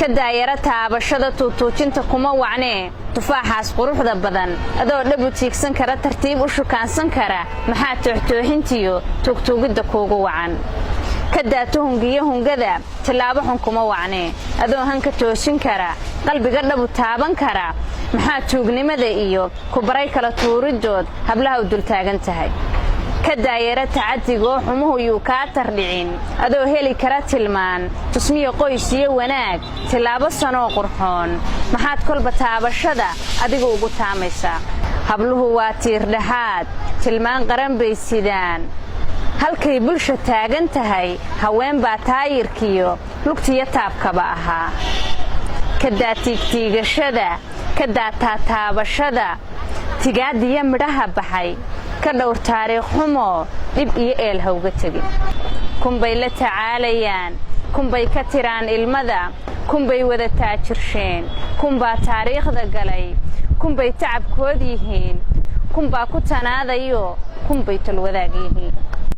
كدايرة taabashada tuutuujinta kuma wacnee tufaaxaas quruxda badan adoo dhabu tiigsan kara tartiib u shukaansan kara maxaa tooxtooxintiyo tuugtuugida kuugu wacan kadaato hungiyo hungada tilaabo xun kuma wacnee adoo hanka toosin kara qalbiga dhabu taaban kara maxaa tuugnimada iyo ku baray kala tuuridood hablaha u dul taagan tahay كدايرة تعديقو حموه يوكاتر لعين أدو هيلي كرا تلمان تسميه قويسيه وناك تلابا سنو قرحون محاد كل بتابشدا أديقو قتاميسا هبلوه واتير دهاد تلمان قرن بيسيدان هالكي بلشة تاغن تهي هوين باتاير كيو لوكتي يتاب كباها كدا تيغشدا كدا تاتابشدا تيغاد يمرها بحي كدور تاريخ حمو دب iyo eel hawga tagi kunbay la tacaalayaan kunbay ka tiraan ilmada kunbay wada taajirsheen kunba taariikhda galay kunbay tacabkood yihiin kunba ku tanaadayo kunbay tal wadaag yihiin